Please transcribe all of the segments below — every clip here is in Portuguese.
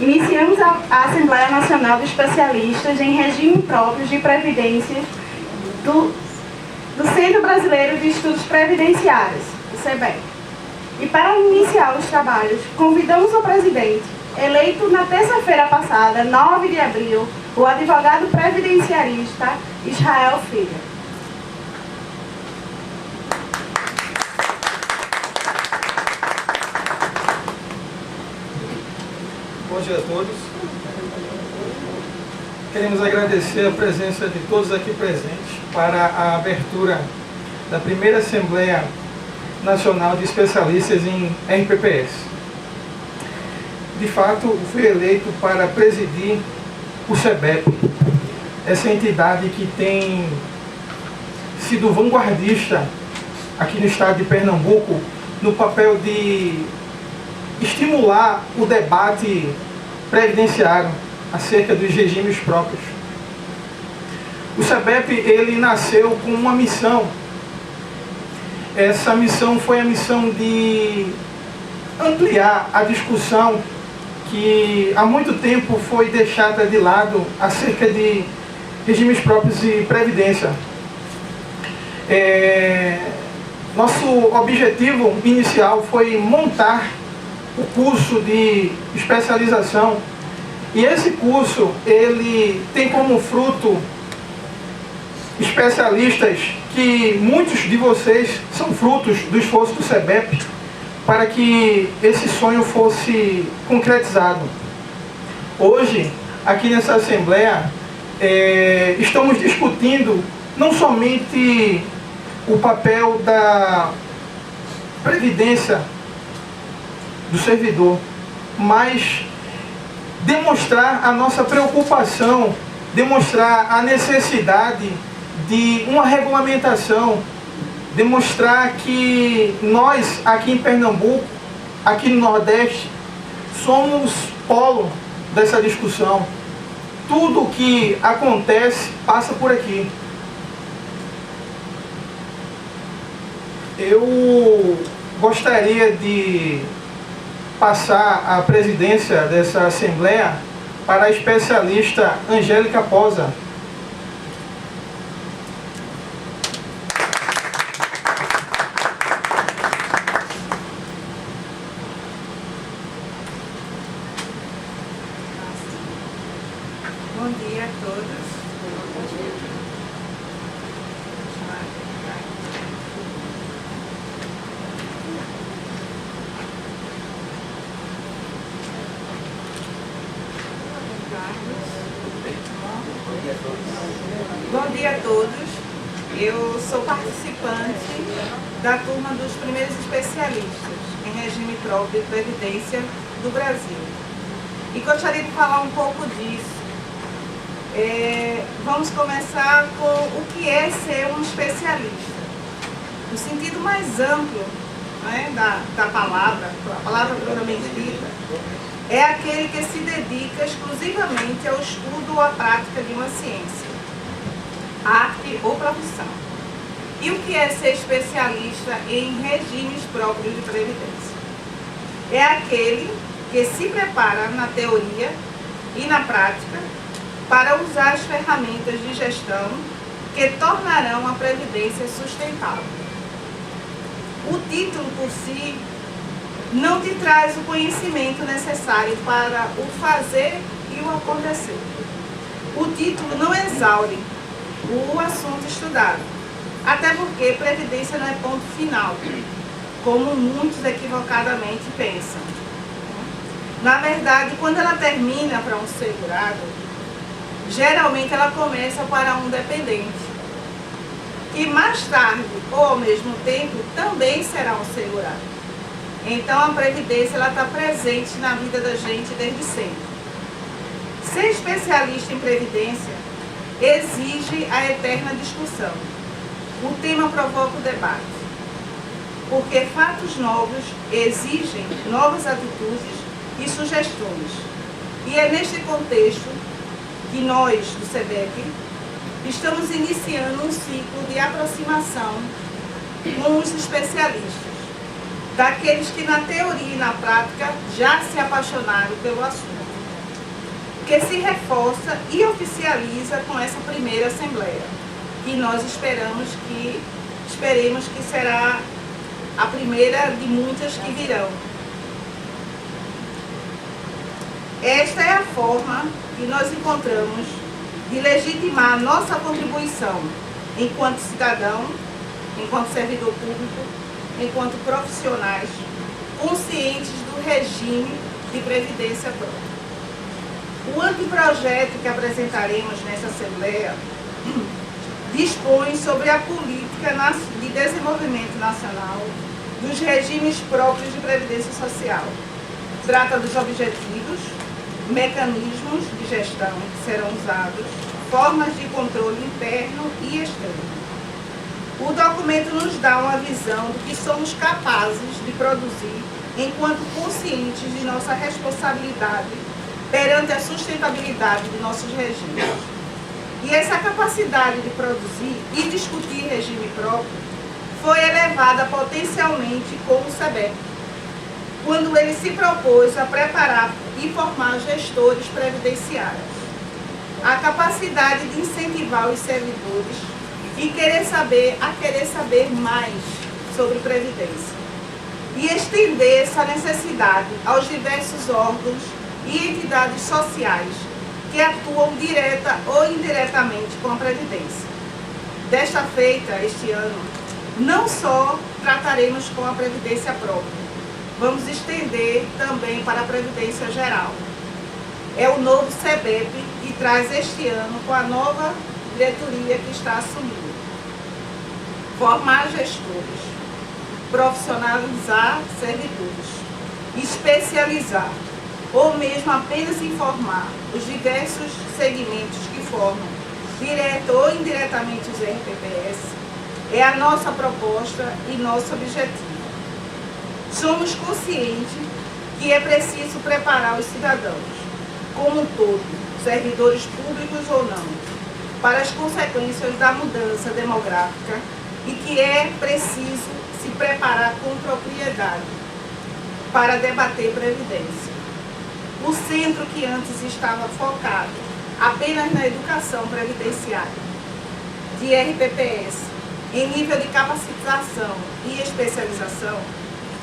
Iniciamos a Assembleia Nacional de Especialistas em Regime Próprio de Previdência do Centro Brasileiro de Estudos Previdenciários, o CEBEP. E para iniciar os trabalhos, convidamos o presidente, eleito na terça-feira passada, 9 de abril, o advogado previdenciarista Israel Filho. Bom dia a todos. Queremos agradecer a presença de todos aqui presentes para a abertura da primeira Assembleia Nacional de Especialistas em RPPS. De fato, fui eleito para presidir o CEBEP, essa entidade que tem sido vanguardista aqui no estado de Pernambuco no papel de estimular o debate previdenciário acerca dos regimes próprios. O CEBEP, ele nasceu com uma missão. Essa missão foi a missão de ampliar a discussão que há muito tempo foi deixada de lado acerca de regimes próprios e previdência. Nosso objetivo inicial foi montar o curso de especialização, e esse curso ele tem como fruto especialistas que muitos de vocês são frutos do esforço do CEBEP para que esse sonho fosse concretizado. Hoje, aqui nessa Assembleia, estamos discutindo não somente o papel da previdência do servidor, mas demonstrar a nossa preocupação, demonstrar a necessidade de uma regulamentação, demonstrar que nós aqui em Pernambuco, aqui no Nordeste, somos polo dessa discussão. Tudo o que acontece passa por aqui. Eu gostaria de passar a presidência dessa Assembleia para a especialista Angélica Posa. Bom dia a todos. Bom dia a todos. Eu sou participante da turma dos primeiros especialistas em regime próprio e previdência do Brasil. E gostaria de falar um pouco disso. Vamos começar com o que é ser um especialista. No sentido mais amplo, né, da palavra, a palavra propriamente dita, é aquele que se dedica exclusivamente ao estudo ou à prática de uma ciência, arte ou profissão. E o que é ser especialista em regimes próprios de previdência? É aquele que se prepara na teoria e na prática para usar as ferramentas de gestão que tornarão a previdência sustentável. O título por si não te traz o conhecimento necessário para o fazer e o acontecer. O título não exaure o assunto estudado, até porque previdência não é ponto final, como muitos equivocadamente pensam. Na verdade, quando ela termina para um segurado, geralmente ela começa para um dependente, que mais tarde ou ao mesmo tempo também será um segurado. Então a previdência está presente na vida da gente desde sempre. Ser especialista em previdência exige a eterna discussão. O tema provoca o debate, porque fatos novos exigem novas atitudes e sugestões. E é neste contexto que nós, do CEBEP, estamos iniciando um ciclo de aproximação com os especialistas, daqueles que na teoria e na prática já se apaixonaram pelo assunto. que se reforça e oficializa com essa primeira Assembleia, que nós esperemos que será a primeira de muitas que virão. Esta é a forma que nós encontramos de legitimar nossa contribuição enquanto cidadão, enquanto servidor público, enquanto profissionais conscientes do regime de previdência própria. O anteprojeto que apresentaremos nessa Assembleia dispõe sobre a política de desenvolvimento nacional dos regimes próprios de previdência social. Trata dos objetivos, mecanismos de gestão que serão usados, formas de controle interno e externo. O documento nos dá uma visão do que somos capazes de produzir enquanto conscientes de nossa responsabilidade perante a sustentabilidade de nossos regimes. E essa capacidade de produzir e discutir regime próprio foi elevada potencialmente com o SEBEP, quando ele se propôs a preparar e formar gestores previdenciários. A capacidade de incentivar os servidores e querer saber mais sobre previdência. E estender essa necessidade aos diversos órgãos e entidades sociais que atuam direta ou indiretamente com a previdência. Desta feita, este ano, não só trataremos com a previdência própria, vamos estender também para a previdência geral. É o novo SEBEP que traz este ano com a nova diretoria que está assumindo. Formar gestores, profissionalizar servidores, especializar ou mesmo apenas informar os diversos segmentos que formam, direto ou indiretamente, os RPPS, é a nossa proposta e nosso objetivo. Somos conscientes que é preciso preparar os cidadãos, como um todo, servidores públicos ou não, para as consequências da mudança demográfica e que é preciso se preparar com propriedade para debater previdência. O centro que antes estava focado apenas na educação previdenciária de RPPS, em nível de capacitação e especialização,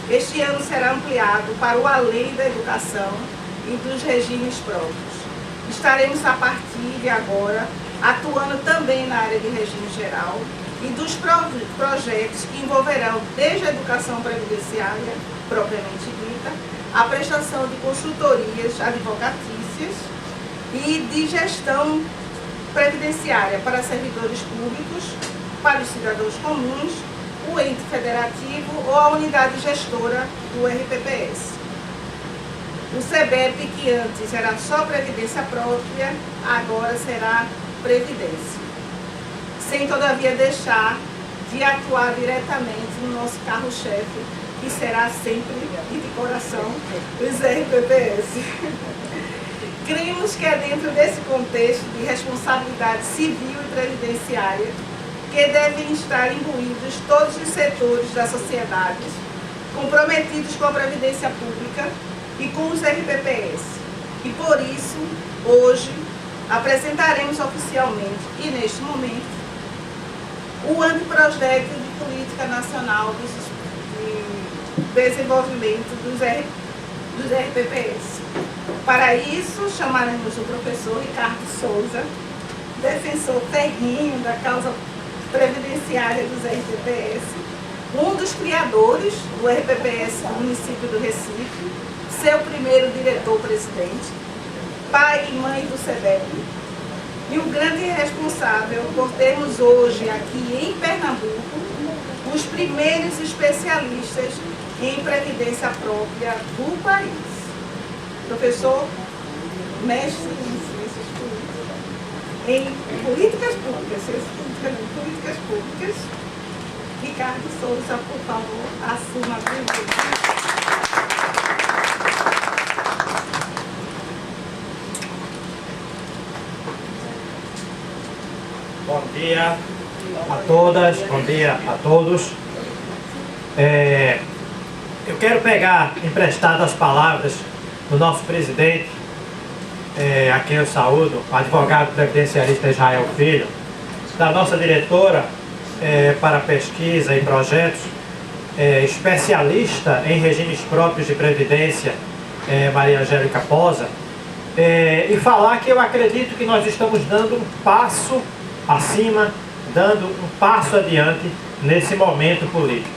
este ano será ampliado para o além da educação e dos regimes próprios. Estaremos, a partir de agora, atuando também na área de regime geral e dos projetos que envolverão desde a educação previdenciária, propriamente dita, a prestação de consultorias advocatícias e de gestão previdenciária para servidores públicos, para os cidadãos comuns, o ente federativo ou a unidade gestora do RPPS. O SEBEP, que antes era só previdência própria, agora será previdência. Sem, todavia, deixar de atuar diretamente no nosso carro-chefe, que será sempre e de coração os RPPS. Cremos que é dentro desse contexto de responsabilidade civil e previdenciária que devem estar imbuídos todos os setores da sociedade comprometidos com a previdência pública e com os RPPS. E por isso, hoje, apresentaremos oficialmente e neste momento o anteprojeto de política nacional de desenvolvimento dos RPPS. Para isso, chamaremos o professor Ricardo Souza, defensor ferrenho da causa previdenciária dos RPPS, um dos criadores do RPPS do município do Recife, seu primeiro diretor-presidente, pai e mãe do SEBEP, e o grande responsável por termos hoje aqui em Pernambuco os primeiros especialistas em previdência própria do país. Professor, mestre em ciências políticas, em políticas públicas, Ricardo Souza, por favor, assuma a presidência. Bom dia a todas, bom dia a todos. Eu quero pegar emprestado as palavras do nosso presidente, a quem eu saúdo, o advogado previdenciarista Israel Filho, da nossa diretora para pesquisa e projetos, especialista em regimes próprios de previdência, Maria Angélica Posa, e falar que eu acredito que nós estamos dando um passo acima, dando um passo adiante nesse momento político.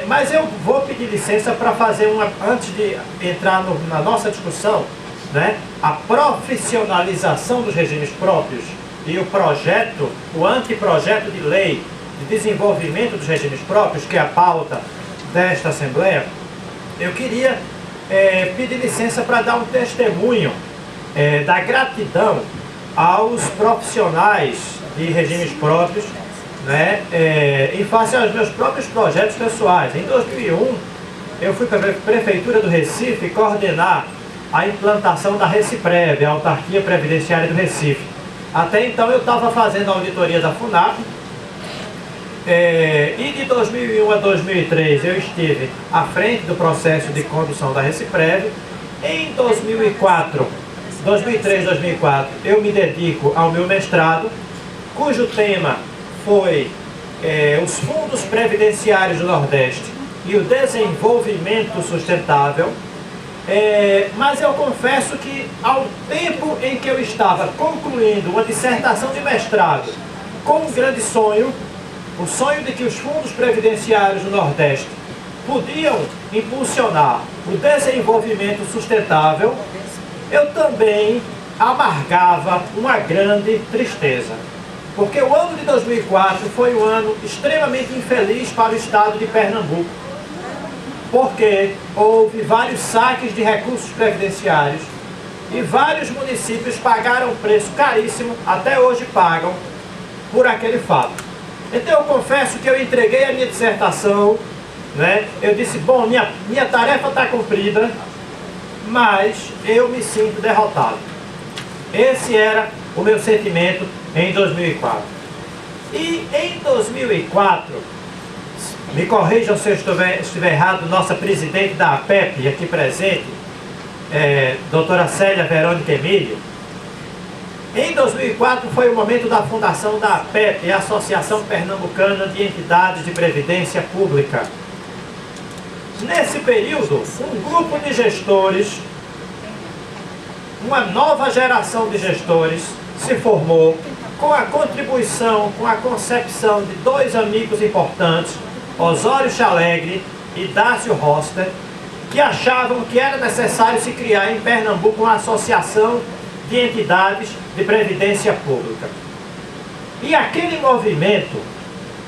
Mas eu vou pedir licença para fazer antes de entrar na nossa discussão, né, a profissionalização dos regimes próprios e o anteprojeto de lei de desenvolvimento dos regimes próprios, que é a pauta desta Assembleia. Eu queria pedir licença para dar um testemunho da gratidão aos profissionais de regimes próprios, né, em face aos meus próprios projetos pessoais. Em 2001, eu fui para a Prefeitura do Recife coordenar a implantação da Reciprev, a Autarquia Previdenciária do Recife. Até então eu estava fazendo a auditoria da FUNAP, e de 2001 a 2003 eu estive à frente do processo de condução da Reciprev. Em 2003, 2004, eu me dedico ao meu mestrado, cujo tema foi os fundos previdenciários do Nordeste e o desenvolvimento sustentável. Mas eu confesso que ao tempo em que eu estava concluindo uma dissertação de mestrado com um grande sonho, o sonho de que os fundos previdenciários do Nordeste podiam impulsionar o desenvolvimento sustentável, eu também amargava uma grande tristeza. Porque o ano de 2004 foi um ano extremamente infeliz para o estado de Pernambuco. Porque houve vários saques de recursos previdenciários e vários municípios pagaram um preço caríssimo, até hoje pagam, por aquele fato. Então eu confesso que eu entreguei a minha dissertação, né? Eu disse, bom, minha tarefa está cumprida, mas eu me sinto derrotado. Esse era o meu sentimento em 2004. E em 2004, me corrijam se eu estiver errado, nossa presidente da APEP, aqui presente, doutora Célia Verônica Emílio, em 2004 foi o momento da fundação da APEP, a Associação Pernambucana de Entidades de Previdência Pública. Nesse período, um grupo de gestores, uma nova geração de gestores se formou com a contribuição, com a concepção de dois amigos importantes, Osório Chalegre e Dácio Roster, que achavam que era necessário se criar em Pernambuco uma associação de entidades de previdência pública. E aquele movimento,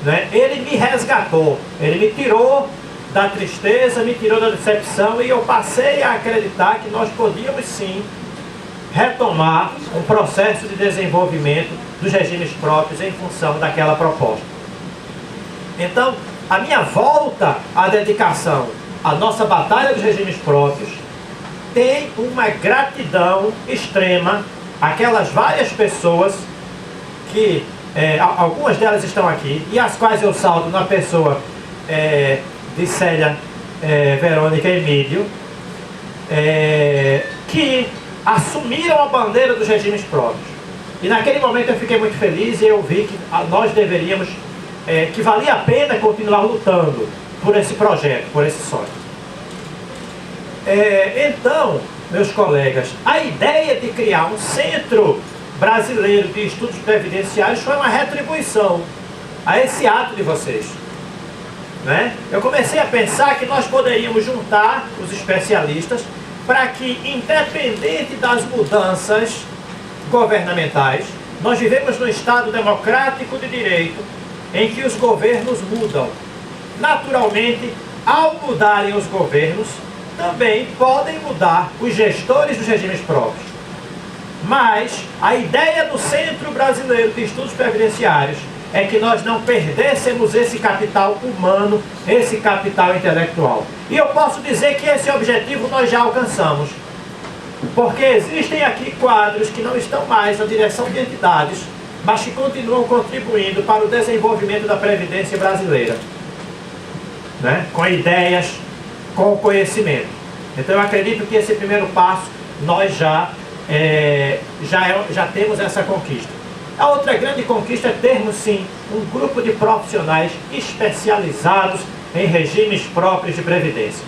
né, ele me resgatou, ele me tirou da tristeza, me tirou da decepção, e eu passei a acreditar que nós podíamos sim retomar um processo de desenvolvimento dos regimes próprios em função daquela proposta. Então, a minha volta à dedicação à nossa batalha dos regimes próprios tem uma gratidão extrema àquelas várias pessoas que, algumas delas estão aqui, e as quais eu saldo na pessoa de Célia Verônica Emílio, que assumiram a bandeira dos regimes próprios. E naquele momento eu fiquei muito feliz, e eu vi que nós deveríamos, que valia a pena continuar lutando por esse projeto, por esse sonho. Então, meus colegas, a ideia de criar um centro brasileiro de estudos previdenciários foi uma retribuição a esse ato de vocês, né? Eu comecei a pensar que nós poderíamos juntar os especialistas para que, independente das mudanças governamentais, nós vivemos num Estado democrático de direito em que os governos mudam. Naturalmente, ao mudarem os governos, também podem mudar os gestores dos regimes próprios. Mas a ideia do Centro Brasileiro de Estudos Previdenciários é que nós não perdêssemos esse capital humano, esse capital intelectual. E eu posso dizer que esse objetivo nós já alcançamos. Porque existem aqui quadros que não estão mais na direção de entidades, mas que continuam contribuindo para o desenvolvimento da Previdência brasileira, né? Com ideias, com conhecimento. Então eu acredito que esse primeiro passo nós já já temos essa conquista. A outra grande conquista é termos, sim, um grupo de profissionais especializados em regimes próprios de previdência.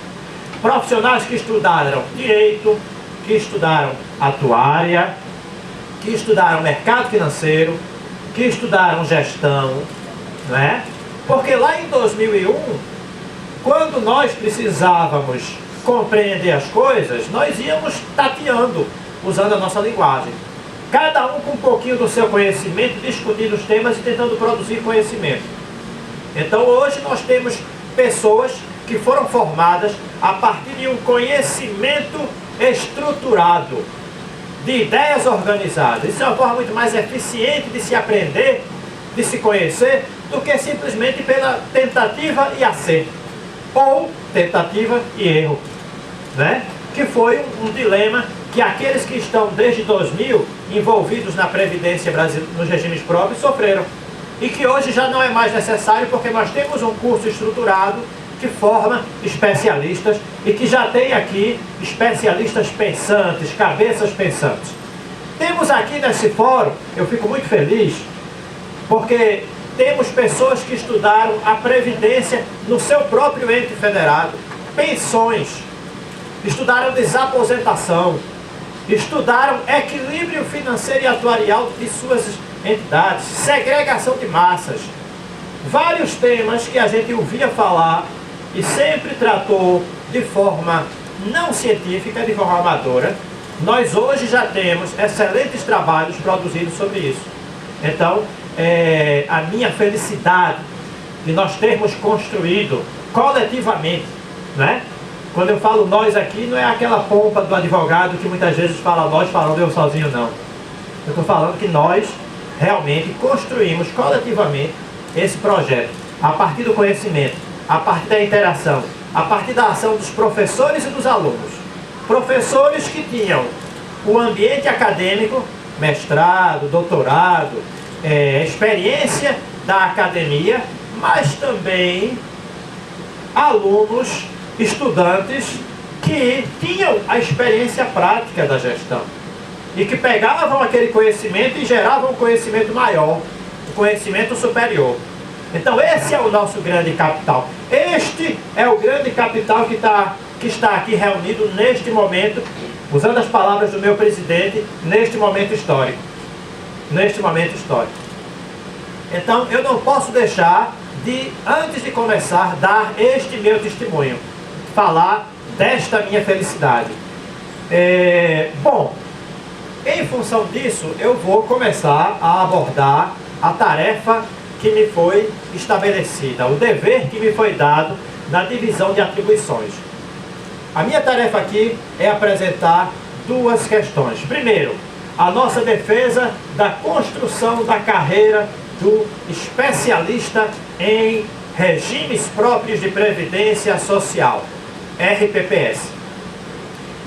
Profissionais que estudaram direito, que estudaram atuária, que estudaram mercado financeiro, que estudaram gestão, não é? Porque lá em 2001, quando nós precisávamos compreender as coisas, nós íamos tateando, usando a nossa linguagem. Cada um com um pouquinho do seu conhecimento, discutindo os temas e tentando produzir conhecimento. Então hoje nós temos pessoas que foram formadas a partir de um conhecimento estruturado, de ideias organizadas. Isso é uma forma muito mais eficiente de se aprender, de se conhecer, do que simplesmente pela tentativa e acerto, ou tentativa e erro, né? Que foi um dilema que aqueles que estão desde 2000 envolvidos na Previdência brasileira, nos regimes próprios, sofreram. E que hoje já não é mais necessário, porque nós temos um curso estruturado que forma especialistas e que já tem aqui especialistas pensantes, cabeças pensantes. Temos aqui nesse fórum, eu fico muito feliz, porque temos pessoas que estudaram a Previdência no seu próprio ente federado, pensões, estudaram desaposentação, estudaram equilíbrio financeiro e atuarial de suas entidades, segregação de massas, vários temas que a gente ouvia falar e sempre tratou de forma não científica, de forma amadora. Nós hoje já temos excelentes trabalhos produzidos sobre isso. Então, a minha felicidade de nós termos construído coletivamente, né? Quando eu falo nós aqui, não é aquela pompa do advogado que muitas vezes fala nós falando eu sozinho, não. Eu estou falando que nós realmente construímos coletivamente esse projeto, a partir do conhecimento, a partir da interação, a partir da ação dos professores e dos alunos. Professores que tinham o ambiente acadêmico, mestrado, doutorado, experiência da academia, mas também alunos, estudantes que tinham a experiência prática da gestão e que pegavam aquele conhecimento e geravam um conhecimento maior, um conhecimento superior. Então esse é o nosso grande capital. Este é o grande capital que está aqui reunido neste momento, usando as palavras do meu presidente, neste momento histórico. Neste momento histórico. Então eu não posso deixar de, antes de começar, dar este meu testemunho, falar desta minha felicidade. Bom, em função disso, eu vou começar a abordar a tarefa que me foi estabelecida, o dever que me foi dado na divisão de atribuições. A minha tarefa aqui é apresentar duas questões. Primeiro, a nossa defesa da construção da carreira do especialista em regimes próprios de previdência social, RPPS.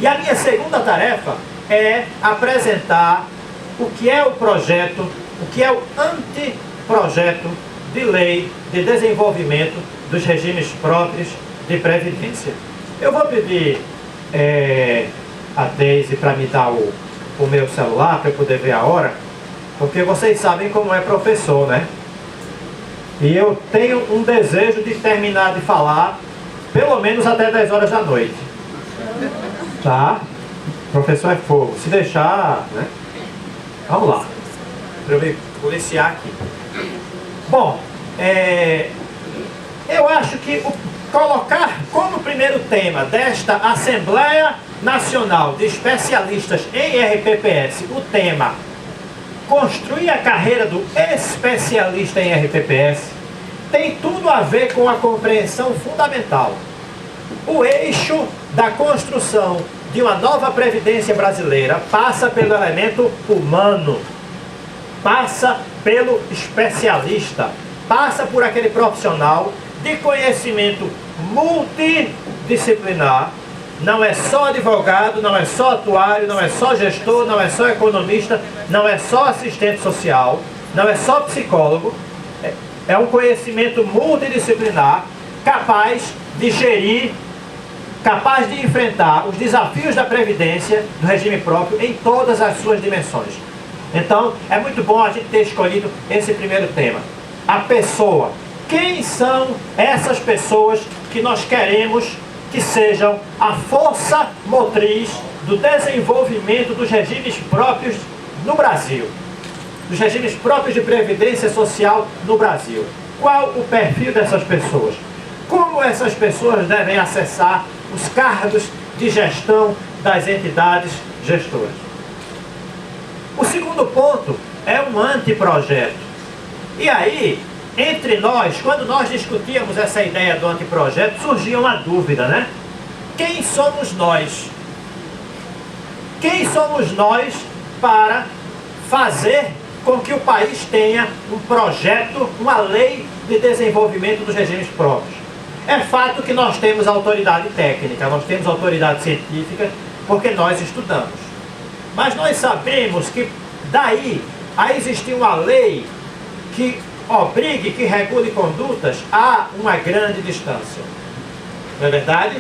E a minha segunda tarefa é apresentar o que é o projeto, o que é o anteprojeto de lei de desenvolvimento dos regimes próprios de previdência. Eu vou pedir a Deise para me dar o meu celular para eu poder ver a hora, porque vocês sabem como é professor, né? E eu tenho um desejo de terminar de falar pelo menos até 10 horas da noite. Tá? O professor é fogo. Se deixar, né? Vamos lá. Para eu me policiar aqui. Bom, eu acho que colocar como primeiro tema desta Assembleia Nacional de Especialistas em RPPS o tema construir a carreira do especialista em RPPS tem tudo a ver com a compreensão fundamental. O eixo da construção de uma nova previdência brasileira passa pelo elemento humano, passa pelo especialista, passa por aquele profissional de conhecimento multidisciplinar. Não é só advogado, não é só atuário, não é só gestor, não é só economista, não é só assistente social, não é só psicólogo. É um conhecimento multidisciplinar capaz de gerir capaz de enfrentar os desafios da Previdência do regime próprio em todas as suas dimensões. Então, é muito bom a gente ter escolhido esse primeiro tema. A pessoa. Quem são essas pessoas que nós queremos que sejam a força motriz do desenvolvimento dos regimes próprios no Brasil? Dos regimes próprios de previdência social no Brasil. Qual o perfil dessas pessoas? Como essas pessoas devem acessar os cargos de gestão das entidades gestoras? O segundo ponto é um anteprojeto. E aí, entre nós, quando nós discutíamos essa ideia do anteprojeto, surgia uma dúvida, né? Quem somos nós? Quem somos nós para fazer com que o país tenha um projeto, uma lei de desenvolvimento dos regimes próprios? É fato que nós temos autoridade técnica, nós temos autoridade científica, porque nós estudamos. Mas nós sabemos que daí a existir uma lei que obrigue, que regule condutas, há uma grande distância. Não é verdade?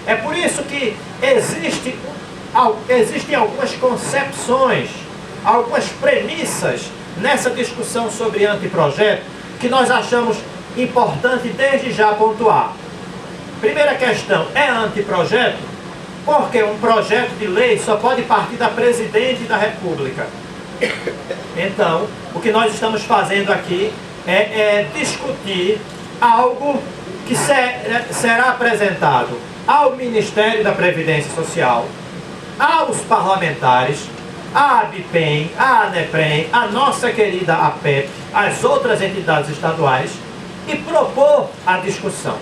É por isso que existem algumas concepções, algumas premissas nessa discussão sobre anteprojeto que nós achamos importante desde já pontuar. Primeira questão, é anteprojeto? Porque um projeto de lei só pode partir da Presidente da República. Então, o que nós estamos fazendo aqui é discutir algo que será apresentado ao Ministério da Previdência Social, aos parlamentares, à ABPEM, à ANEPREM, à nossa querida APEP, às outras entidades estaduais, e propor a discussão.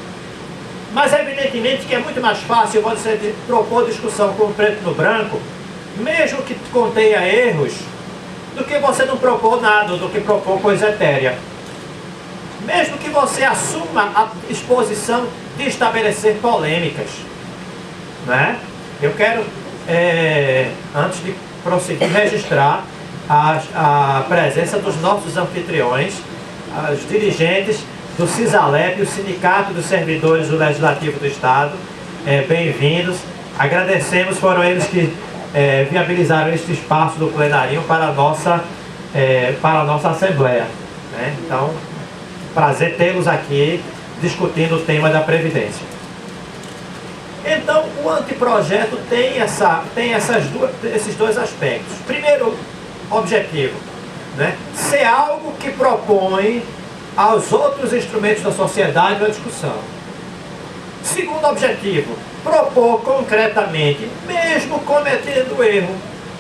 Mas evidentemente que é muito mais fácil você propor discussão com o preto no branco, mesmo que contenha erros, do que você não propor nada, do que propor coisa etérea. Mesmo que você assuma a disposição de estabelecer polêmicas, né? Eu quero, antes de prosseguir, registrar a presença dos nossos anfitriões, os dirigentes do CISALEP, o Sindicato dos Servidores do Legislativo do Estado. Bem-vindos. Agradecemos, foram eles que viabilizaram este espaço do plenarinho para a nossa Assembleia, né? Então, prazer tê-los aqui discutindo o tema da Previdência. Então, o anteprojeto tem esses dois aspectos. Primeiro objetivo, né? Ser algo que propõe aos outros instrumentos da sociedade uma discussão. Segundo objetivo, propor concretamente, mesmo cometendo o erro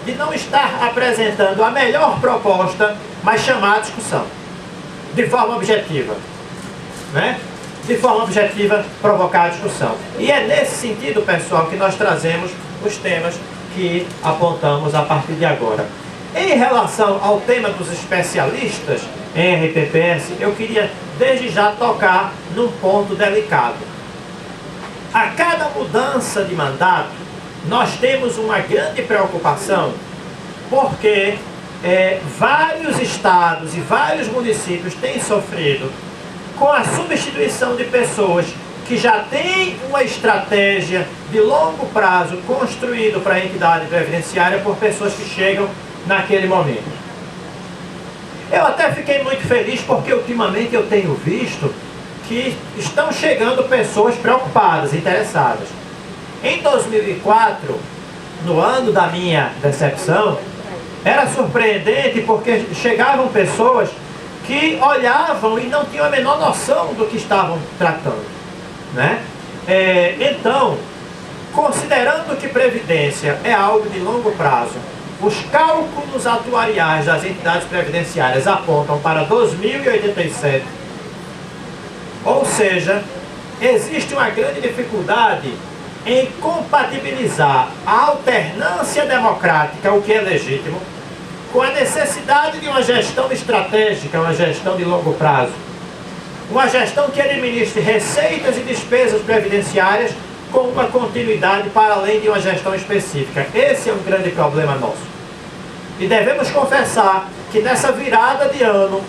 de não estar apresentando a melhor proposta, mas chamar a discussão de forma objetiva, né? De forma objetiva, provocar a discussão. E é nesse sentido, pessoal, que nós trazemos os temas que apontamos a partir de agora. Em relação ao tema dos especialistas em RPPS, eu queria desde já tocar num ponto delicado. A cada mudança de mandato, nós temos uma grande preocupação, porque vários estados e vários municípios têm sofrido com a substituição de pessoas que já têm uma estratégia de longo prazo construído para a entidade previdenciária por pessoas que chegam naquele momento. Eu até fiquei muito feliz porque ultimamente eu tenho visto que estão chegando pessoas preocupadas, interessadas. Em 2004, no ano da minha decepção, era surpreendente porque chegavam pessoas que olhavam e não tinham a menor noção do que estavam tratando, né? Então, considerando que previdência é algo de longo prazo, os cálculos atuariais das entidades previdenciárias apontam para 2087, ou seja, existe uma grande dificuldade em compatibilizar a alternância democrática, o que é legítimo, com a necessidade de uma gestão estratégica, uma gestão de longo prazo. Uma gestão que administre receitas e despesas previdenciárias com uma continuidade para além de uma gestão específica. Esse é um grande problema nosso. E devemos confessar que nessa virada de ano,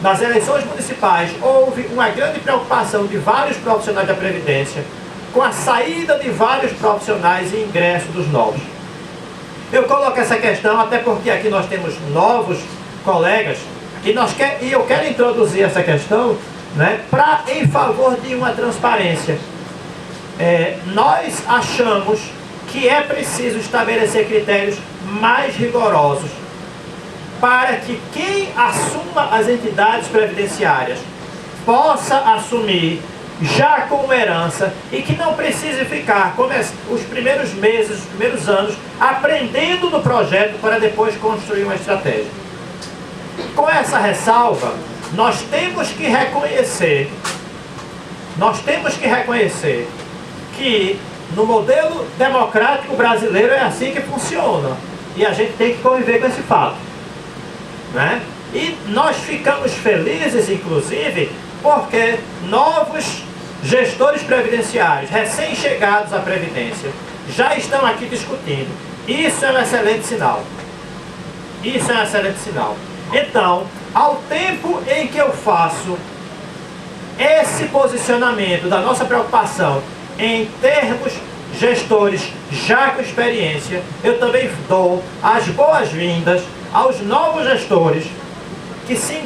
nas eleições municipais, houve uma grande preocupação de vários profissionais da Previdência com a saída de vários profissionais e ingresso dos novos. Eu coloco essa questão até porque aqui nós temos novos colegas e eu quero introduzir essa questão, né, em favor de uma transparência. Nós achamos que é preciso estabelecer critérios mais rigorosos para que quem assuma as entidades previdenciárias possa assumir já como herança e que não precise ficar os primeiros meses, os primeiros anos aprendendo do projeto para depois construir uma estratégia. Com essa ressalva, nós temos que reconhecer que no modelo democrático brasileiro é assim que funciona e a gente tem que conviver com esse fato, né? E nós ficamos felizes, inclusive, porque novos gestores previdenciários, recém-chegados à Previdência, já estão aqui discutindo. Isso é um excelente sinal. Isso é um excelente sinal. Então, ao tempo em que eu faço esse posicionamento da nossa preocupação em termos gestores já com experiência, eu também dou as boas-vindas aos novos gestores que se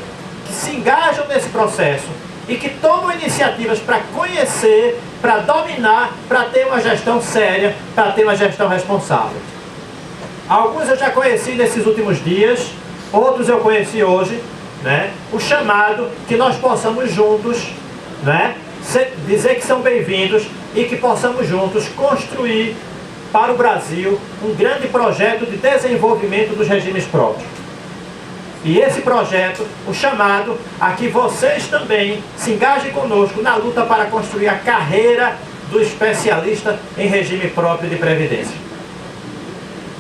engajam nesse processo e que tomam iniciativas para conhecer, para dominar, para ter uma gestão séria, para ter uma gestão responsável. Alguns eu já conheci nesses últimos dias, outros eu conheci hoje, né? O chamado que nós possamos juntos, né, dizer que são bem-vindos e que possamos juntos construir para o Brasil um grande projeto de desenvolvimento dos regimes próprios. E esse projeto, o chamado, a que vocês também se engajem conosco na luta para construir a carreira do especialista em regime próprio de previdência.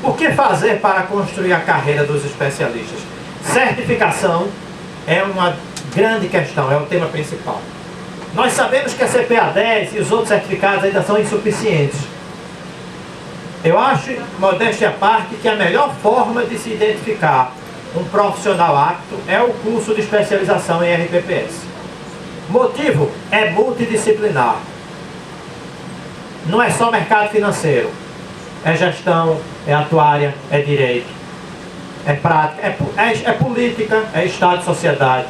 O que fazer para construir a carreira dos especialistas? Certificação é uma grande questão, é o tema principal. Nós sabemos que a CPA 10 e os outros certificados ainda são insuficientes. Eu acho, modéstia à parte, que a melhor forma de se identificar um profissional apto é o curso de especialização em RPPS. Motivo é multidisciplinar. Não é só mercado financeiro. É gestão, é atuária, é direito, é prática, é política, é Estado e sociedade.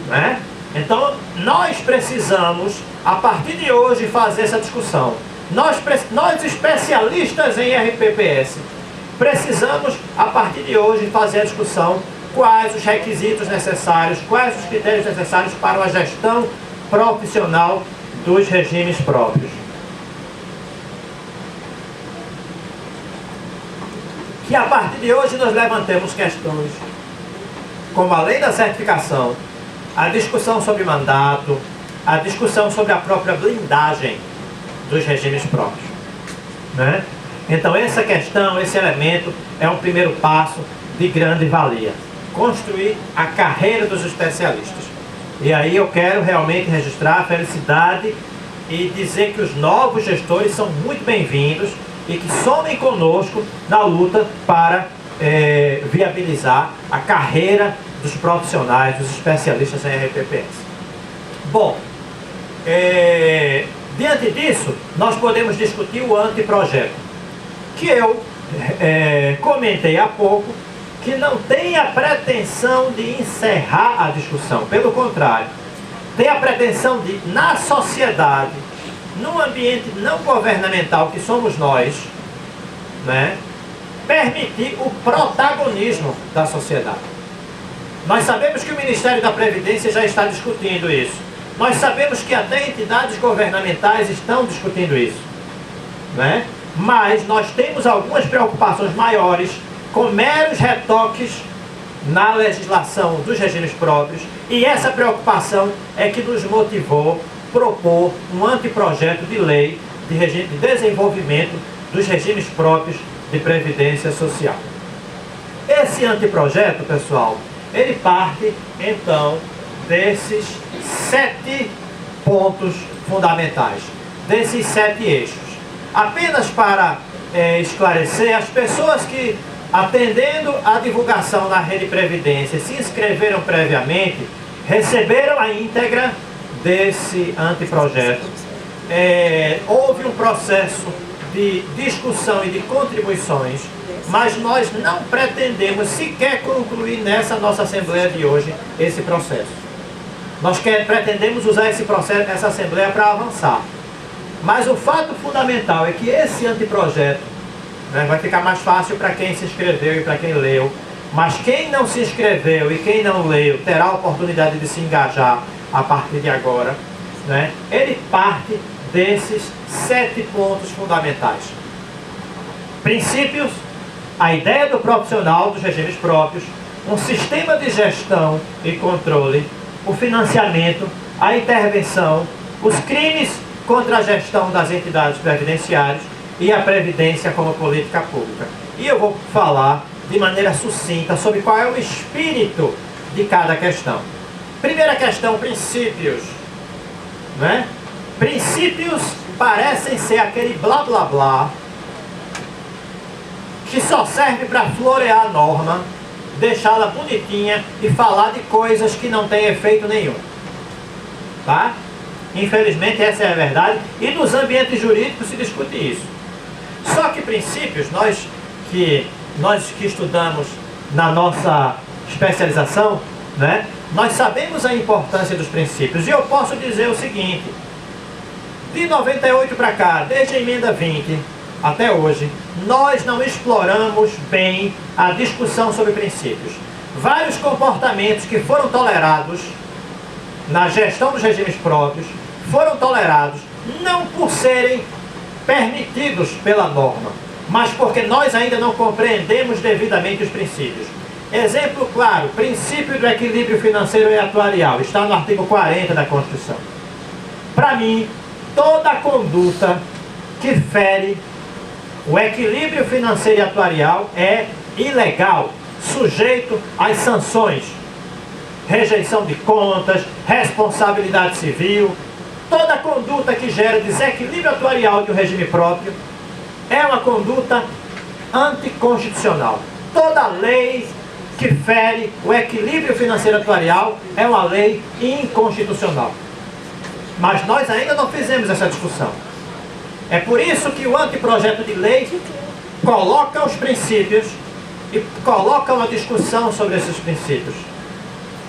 Né? Então, nós precisamos, a partir de hoje, fazer essa discussão. Nós especialistas em RPPS, precisamos, a partir de hoje, fazer a discussão quais os requisitos necessários, quais os critérios necessários para a gestão profissional dos regimes próprios. Que a partir de hoje nós levantemos questões como a lei da certificação, a discussão sobre mandato, a discussão sobre a própria blindagem dos regimes próprios, né? Então essa questão, esse elemento é um primeiro passo de grande valia. Construir a carreira dos especialistas. E aí eu quero realmente registrar a felicidade e dizer que os novos gestores são muito bem-vindos e que somem conosco na luta para viabilizar a carreira dos profissionais, dos especialistas em RPPS. Bom, diante disso, nós podemos discutir o anteprojeto, que eu comentei há pouco, que não tem a pretensão de encerrar a discussão, pelo contrário, tem a pretensão de, na sociedade, num ambiente não governamental que somos nós, né, permitir o protagonismo da sociedade. Nós sabemos que o Ministério da Previdência já está discutindo isso. Nós sabemos que até entidades governamentais estão discutindo isso, né? Mas nós temos algumas preocupações maiores com meros retoques na legislação dos regimes próprios, e essa preocupação é que nos motivou a propor um anteprojeto de lei de desenvolvimento dos regimes próprios de previdência social. Esse anteprojeto, pessoal, ele parte então desses 7 pontos fundamentais, desses 7 eixos. Apenas para esclarecer, as pessoas que, atendendo à divulgação na Rede Previdência, se inscreveram previamente, receberam a íntegra desse anteprojeto houve um processo de discussão e de contribuições, mas nós não pretendemos sequer concluir nessa nossa Assembleia de hoje esse processo. Nós pretendemos usar esse processo, essa Assembleia, para avançar. Mas o fato fundamental é que esse anteprojeto, né, vai ficar mais fácil para quem se inscreveu e para quem leu, mas quem não se inscreveu e quem não leu terá a oportunidade de se engajar a partir de agora, né? Ele parte desses 7 pontos fundamentais. Princípios, a ideia do profissional dos regimes próprios, um sistema de gestão e controle, o financiamento, a intervenção, os crimes contra a gestão das entidades previdenciárias e a previdência como política pública. E eu vou falar de maneira sucinta sobre qual é o espírito de cada questão. Primeira questão, princípios, né? Princípios parecem ser aquele blá blá blá que só serve para florear a norma, deixá-la bonitinha e falar de coisas que não têm efeito nenhum. Tá? Infelizmente essa é a verdade, e nos ambientes jurídicos se discute isso. Só que princípios, nós que estudamos na nossa especialização, né, nós sabemos a importância dos princípios. E eu posso dizer o seguinte: de 98 para cá, desde a emenda 20 até hoje, nós não exploramos bem a discussão sobre princípios. Vários comportamentos que foram tolerados na gestão dos regimes próprios foram tolerados não por serem permitidos pela norma, mas porque nós ainda não compreendemos devidamente os princípios. Exemplo claro, princípio do equilíbrio financeiro e atuarial, está no artigo 40 da Constituição. Para mim, toda conduta que fere o equilíbrio financeiro e atuarial é ilegal, sujeito às sanções, rejeição de contas, responsabilidade civil. Toda conduta que gera desequilíbrio atuarial de um regime próprio é uma conduta anticonstitucional. Toda lei que fere o equilíbrio financeiro atuarial é uma lei inconstitucional. Mas nós ainda não fizemos essa discussão. É por isso que o anteprojeto de lei coloca os princípios e coloca uma discussão sobre esses princípios.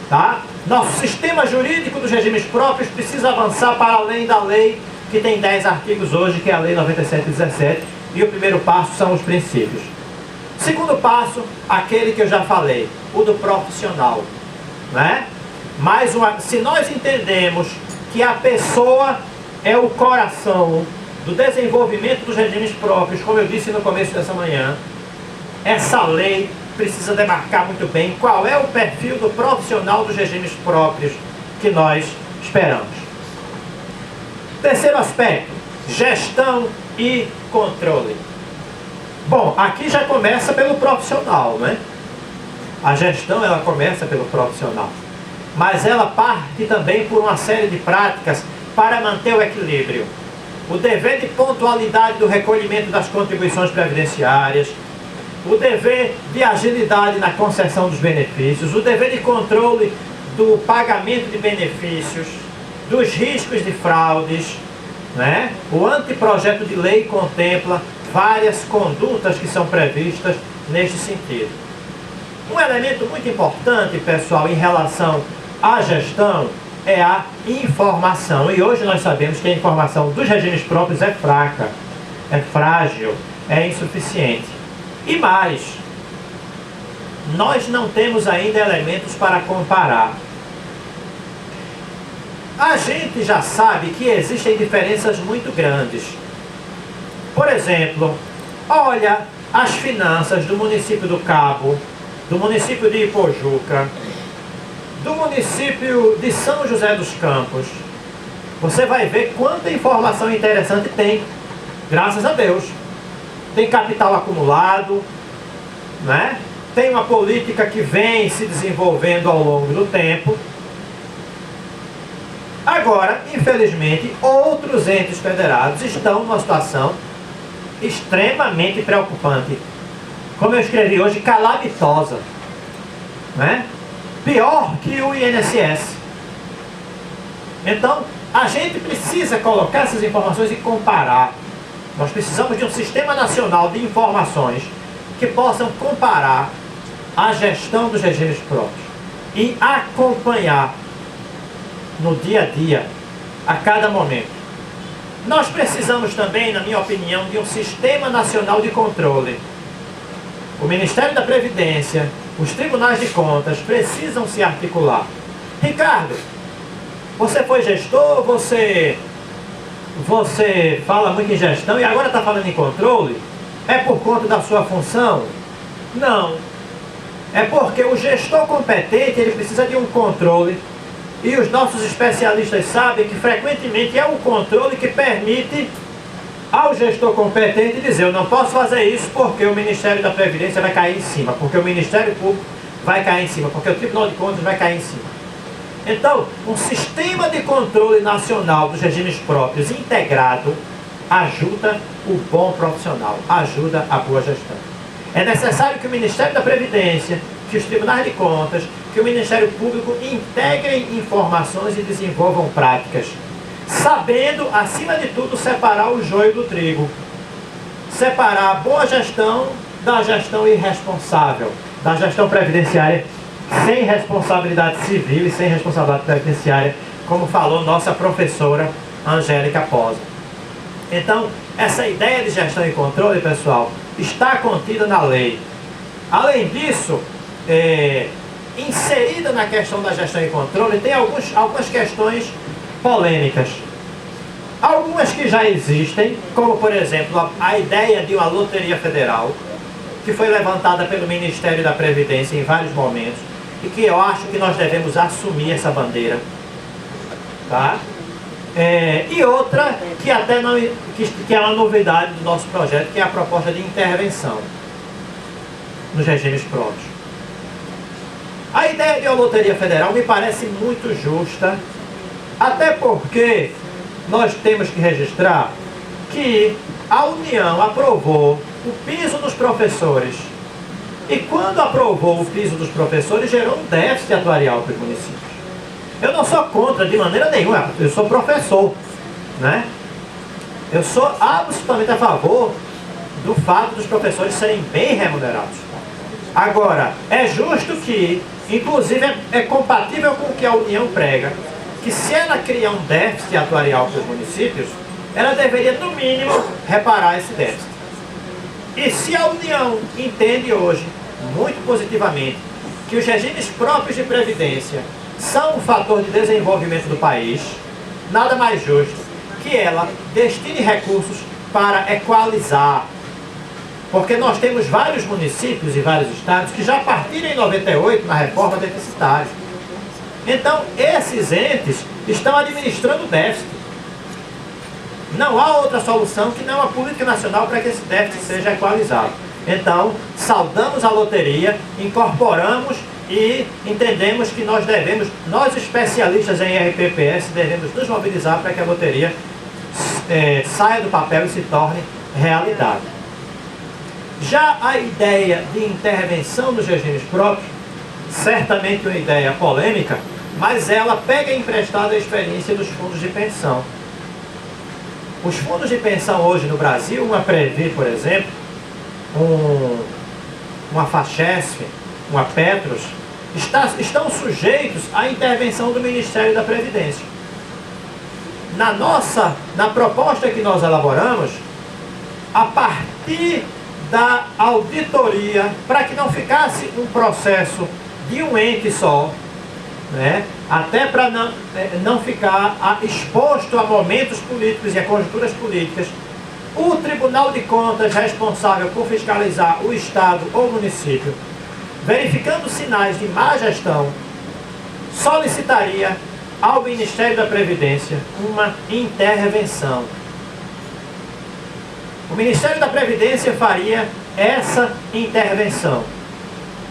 Tá? Nosso sistema jurídico dos regimes próprios precisa avançar para além da lei, que tem 10 artigos hoje, que é a Lei 97/17, e o primeiro passo são os princípios. Segundo passo, aquele que eu já falei, o do profissional, né? Se nós entendemos que a pessoa é o coração do desenvolvimento dos regimes próprios, como eu disse no começo dessa manhã, essa lei precisa demarcar muito bem qual é o perfil do profissional dos regimes próprios que nós esperamos. Terceiro aspecto, gestão e controle. Bom, aqui já começa pelo profissional, né? A gestão, ela começa pelo profissional, mas ela parte também por uma série de práticas para manter o equilíbrio. O dever de pontualidade do recolhimento das contribuições previdenciárias, o dever de agilidade na concessão dos benefícios, o dever de controle do pagamento de benefícios, dos riscos de fraudes, né? O anteprojeto de lei contempla várias condutas que são previstas neste sentido. Um elemento muito importante, pessoal, em relação à gestão é a informação. E hoje nós sabemos que a informação dos regimes próprios é fraca, é frágil, é insuficiente. E mais, nós não temos ainda elementos para comparar. A gente já sabe que existem diferenças muito grandes. Por exemplo, olha as finanças do município do Cabo, do município de Ipojuca, do município de São José dos Campos. Você vai ver quanta informação interessante tem, graças a Deus. Tem capital acumulado, né? Tem uma política que vem se desenvolvendo ao longo do tempo. Agora, infelizmente, outros entes federados estão numa situação extremamente preocupante. Como eu escrevi hoje, calamitosa, né? Pior que o INSS. Então, a gente precisa colocar essas informações e comparar. Nós precisamos de um sistema nacional de informações que possam comparar a gestão dos regimes próprios e acompanhar no dia a dia, a cada momento. Nós precisamos também, na minha opinião, de um sistema nacional de controle. O Ministério da Previdência, os tribunais de contas precisam se articular. Ricardo, você foi gestor, você fala muito em gestão e agora está falando em controle? É por conta da sua função? Não. É porque o gestor competente, ele precisa de um controle. E os nossos especialistas sabem que frequentemente é o controle que permite ao gestor competente dizer: eu não posso fazer isso porque o Ministério da Previdência vai cair em cima, porque o Ministério Público vai cair em cima, porque o Tribunal de Contas vai cair em cima. Então, um sistema de controle nacional dos regimes próprios integrado ajuda o bom profissional, ajuda a boa gestão. É necessário que o Ministério da Previdência, que os tribunais de contas, que o Ministério Público integrem informações e desenvolvam práticas, sabendo, acima de tudo, separar o joio do trigo. Separar a boa gestão da gestão irresponsável, da gestão previdenciária sem responsabilidade civil e sem responsabilidade previdenciária, como falou nossa professora Angélica Posa. Então, essa ideia de gestão e controle, pessoal, está contida na lei. Além disso, inserida na questão da gestão e controle, tem algumas questões polêmicas. Algumas que já existem, como por exemplo a ideia de uma loteria federal, que foi levantada pelo Ministério da Previdência em vários momentos, e que eu acho que nós devemos assumir essa bandeira. Tá? E outra que até não, que é uma novidade do nosso projeto, que é a proposta de intervenção nos regimes próprios. A ideia de uma loteria federal me parece muito justa, até porque nós temos que registrar que a União aprovou o piso dos professores. E quando aprovou o piso dos professores, gerou um déficit atuarial para os municípios. Eu não sou contra de maneira nenhuma, eu sou professor, né? Eu sou absolutamente a favor do fato dos professores serem bem remunerados. Agora, é justo que, inclusive é compatível com o que a União prega, que se ela cria um déficit atuarial para os municípios, ela deveria, no mínimo, reparar esse déficit. E se a União entende hoje, muito positivamente, que os regimes próprios de previdência são um fator de desenvolvimento do país, nada mais justo que ela destine recursos para equalizar. Porque nós temos vários municípios e vários estados que já partiram em 98 na reforma deficitária. Então, esses entes estão administrando o déficit. Não há outra solução que não a política nacional para que esse déficit seja equalizado. Então, saudamos a loteria, incorporamos e entendemos que nós especialistas em RPPS, devemos nos mobilizar para que a loteria saia do papel e se torne realidade. Já a ideia de intervenção nos regimes próprios, certamente uma ideia polêmica, mas ela pega emprestada a experiência dos fundos de pensão. Os fundos de pensão hoje no Brasil, uma Previ, por exemplo, uma Fachesf, uma Petros, estão sujeitos à intervenção do Ministério da Previdência. Na proposta que nós elaboramos, a partir da auditoria, para que não ficasse um processo de um ente só, né? Até para não ficar exposto a momentos políticos e a conjunturas políticas, o Tribunal de Contas responsável por fiscalizar o Estado ou município, verificando sinais de má gestão, solicitaria ao Ministério da Previdência uma intervenção. O Ministério da Previdência faria essa intervenção,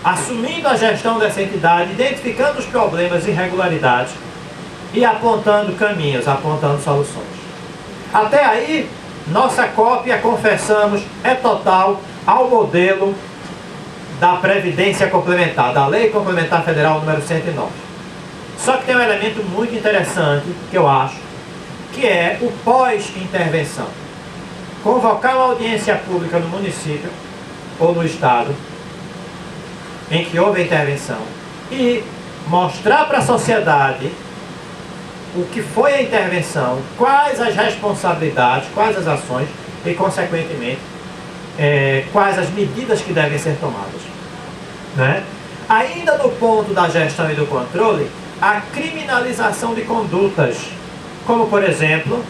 assumindo a gestão dessa entidade, identificando os problemas e irregularidades e apontando caminhos, apontando soluções. Até aí, nossa cópia, confessamos, é total ao modelo da Previdência Complementar, da Lei Complementar Federal número 109. Só que tem um elemento muito interessante, que eu acho, que é o pós-intervenção. Convocar uma audiência pública no município ou no estado em que houve a intervenção e mostrar para a sociedade o que foi a intervenção, quais as responsabilidades, quais as ações e, consequentemente, quais as medidas que devem ser tomadas. Né? Ainda no ponto da gestão e do controle, a criminalização de condutas, como, por exemplo,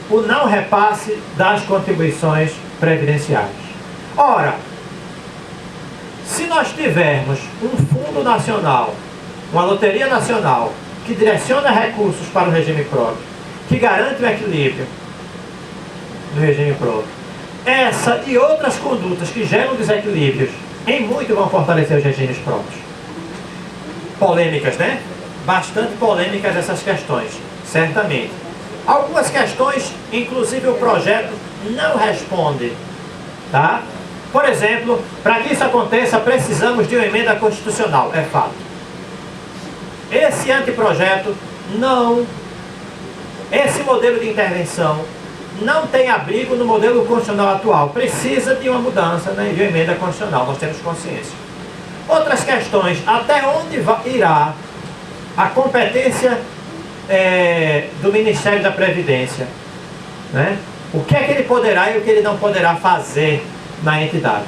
o não repasse das contribuições previdenciárias. Ora, se nós tivermos um fundo nacional, uma loteria nacional, que direciona recursos para o regime próprio, que garante o equilíbrio do regime próprio, essa e outras condutas que geram desequilíbrios, em muito vão fortalecer os regimes próprios. Polêmicas, né? Bastante polêmicas essas questões, certamente. Algumas questões, inclusive o projeto não responde, tá? Por exemplo, para que isso aconteça, precisamos de uma emenda constitucional, é fato. Esse anteprojeto esse modelo de intervenção não tem abrigo no modelo constitucional atual. Precisa de uma mudança, né, de uma emenda constitucional, nós temos consciência. Outras questões, até onde irá a competência do Ministério da Previdência, né? O que é que ele poderá e o que ele não poderá fazer na entidade.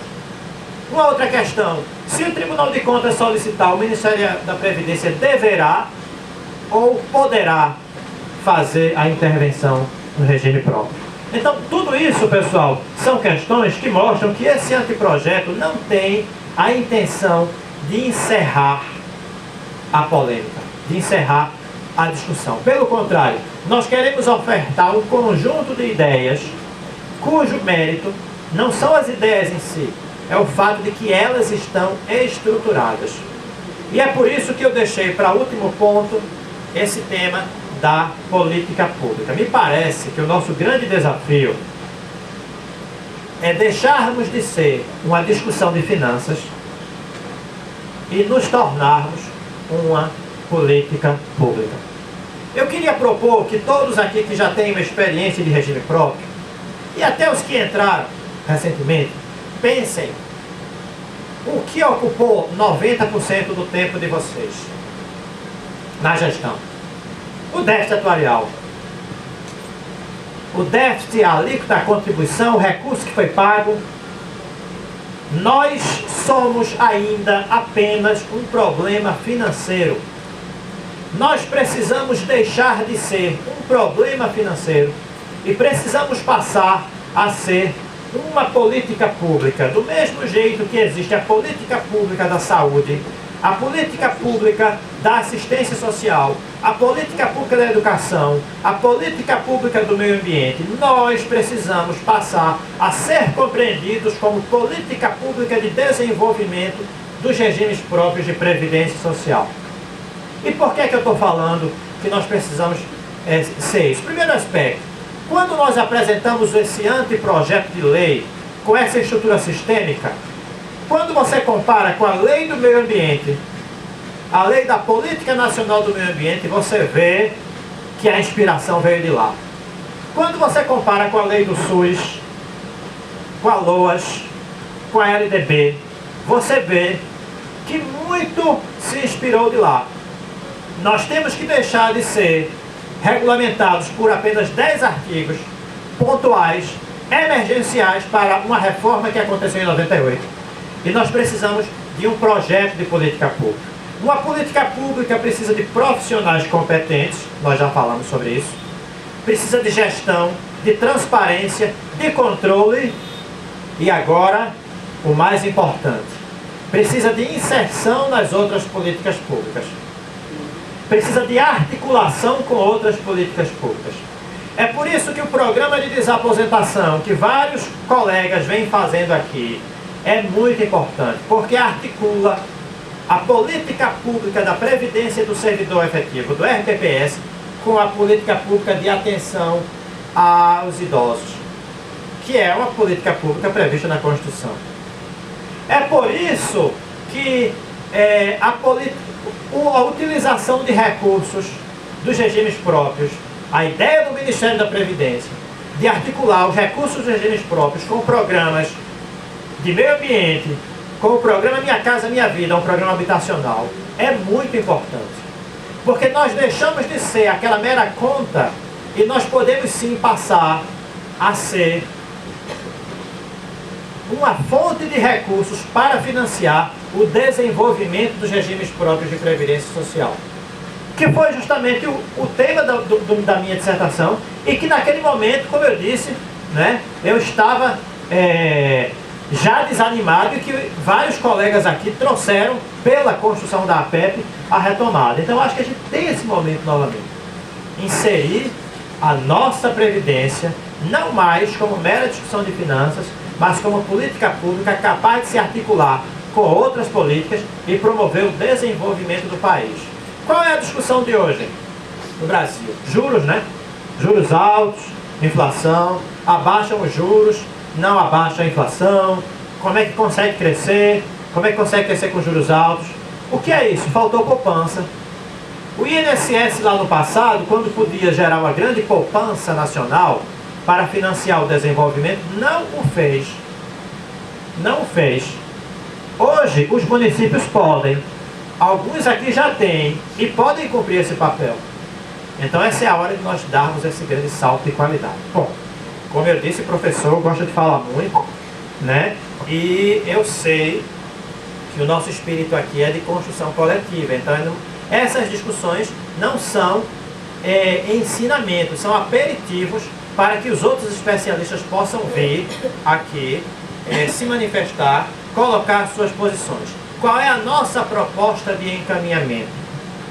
Uma outra questão, se o Tribunal de Contas solicitar, o Ministério da Previdência deverá ou poderá fazer a intervenção no regime próprio. Então, tudo isso, pessoal, são questões que mostram que esse anteprojeto não tem a intenção de encerrar a polêmica, de encerrar a discussão. Pelo contrário, nós queremos ofertar um conjunto de ideias cujo mérito não são as ideias em si, é o fato de que elas estão estruturadas. E é por isso que eu deixei para o último ponto esse tema da política pública. Me parece que o nosso grande desafio é deixarmos de ser uma discussão de finanças e nos tornarmos uma política pública. Eu queria propor que todos aqui que já têm uma experiência de regime próprio, e até os que entraram recentemente, pensem o que ocupou 90% do tempo de vocês na gestão. O déficit atuarial, o déficit, a alíquota, a contribuição, o recurso que foi pago. Nós somos ainda apenas um problema financeiro. Nós precisamos deixar de ser um problema financeiro e precisamos passar a ser uma política pública. Do mesmo jeito que existe a política pública da saúde, a política pública da assistência social, a política pública da educação, a política pública do meio ambiente, nós precisamos passar a ser compreendidos como política pública de desenvolvimento dos regimes próprios de previdência social. E por que eu estou falando que nós precisamos ser isso? Primeiro aspecto, quando nós apresentamos esse anteprojeto de lei com essa estrutura sistêmica, quando você compara com a lei do meio ambiente, a lei da Política Nacional do Meio Ambiente, você vê que a inspiração veio de lá. Quando você compara com a lei do SUS, com a LOAS, com a LDB, você vê que muito se inspirou de lá. Nós temos que deixar de ser regulamentados por apenas 10 artigos pontuais, emergenciais para uma reforma que aconteceu em 98. E nós precisamos de um projeto de política pública. Uma política pública precisa de profissionais competentes, nós já falamos sobre isso, precisa de gestão, de transparência, de controle e agora, o mais importante, precisa de inserção nas outras políticas públicas. Precisa de articulação com outras políticas públicas. É por isso que o programa de desaposentação, que vários colegas vêm fazendo aqui, é muito importante, porque articula a política pública da Previdência do Servidor Efetivo, do RPPS, com a política pública de atenção aos idosos, que é uma política pública prevista na Constituição. É por isso que a utilização de recursos dos regimes próprios A ideia do Ministério da Previdência de articular os recursos dos regimes próprios com programas de meio ambiente, com o programa Minha Casa Minha Vida, um programa habitacional, é muito importante. Porque nós deixamos de ser aquela mera conta e nós podemos sim passar a ser uma fonte de recursos para financiar o desenvolvimento dos regimes próprios de previdência social. Que foi justamente o tema da minha dissertação e que naquele momento, como eu disse, né, eu estava já desanimado e que vários colegas aqui trouxeram pela construção da APEP a retomada. Então acho que a gente tem esse momento novamente. Inserir a nossa previdência não mais como mera discussão de finanças, mas como política pública capaz de se articular com outras políticas e promover o desenvolvimento do país. Qual é a discussão de hoje no Brasil? Juros, né? Juros altos, inflação, abaixam os juros, não abaixa a inflação, como é que consegue crescer, como é que consegue crescer com juros altos. O que é isso? Faltou poupança. O INSS lá no passado, quando podia gerar uma grande poupança nacional para financiar o desenvolvimento, não o fez. Não o fez. Hoje os municípios podem, alguns aqui já têm e podem cumprir esse papel. Então essa é a hora de nós darmos esse grande salto de qualidade. Bom, como eu disse, o professor gosta de falar muito, né? E eu sei que o nosso espírito aqui é de construção coletiva. Então essas discussões não são ensinamentos, são aperitivos para que os outros especialistas possam vir aqui, se manifestar, colocar suas posições. Qual é a nossa proposta de encaminhamento?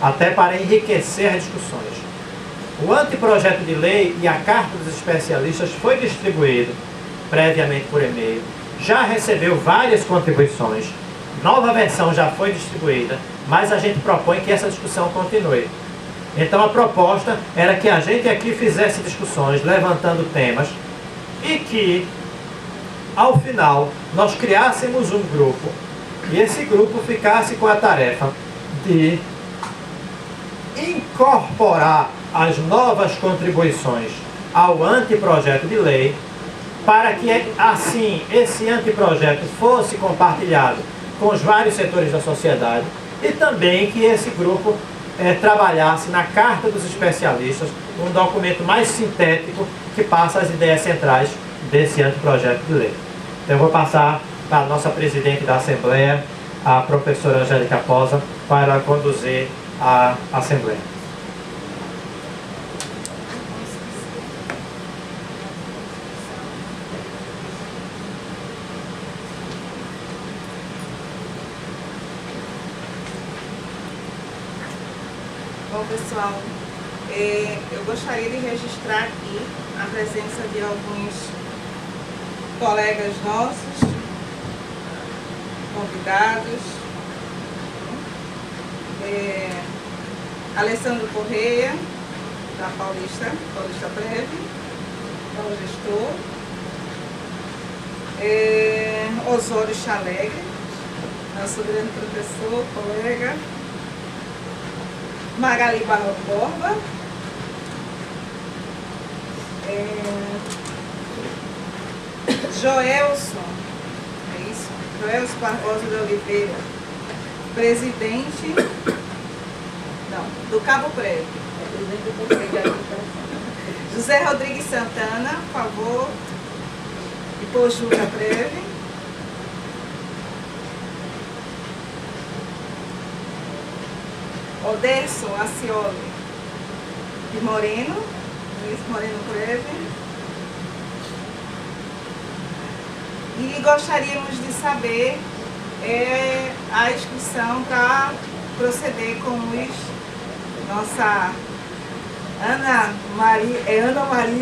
Até para enriquecer as discussões. O anteprojeto de lei e a carta dos especialistas foi distribuído previamente por e-mail, já recebeu várias contribuições, nova versão já foi distribuída, mas a gente propõe que essa discussão continue. Então a proposta era que a gente aqui fizesse discussões, levantando temas, e que, ao final, nós criássemos um grupo, e esse grupo ficasse com a tarefa de incorporar as novas contribuições ao anteprojeto de lei, para que assim esse anteprojeto fosse compartilhado com os vários setores da sociedade e também que esse grupo trabalhasse na carta dos especialistas, um documento mais sintético que passa as ideias centrais desse anteprojeto de lei. Então eu vou passar para a nossa presidente da Assembleia, a professora Angélica Posa, para conduzir a Assembleia. Bom, pessoal, eu gostaria de registrar aqui a presença de alguns colegas nossos, convidados. Alessandro Correia, da Paulista Prev, é o gestor. Osório Chalegre, nosso grande professor, colega. Magali Barro Borba, Joelson, é isso? Joelson Barbosa de Oliveira, presidente, do Cabo Prev. José Rodrigues Santana, por favor, de Pojuca Prev. Oderson Acioli de Moreno, Luiz Moreno Prev. E gostaríamos de saber a inscrição para proceder com nossa Ana Maria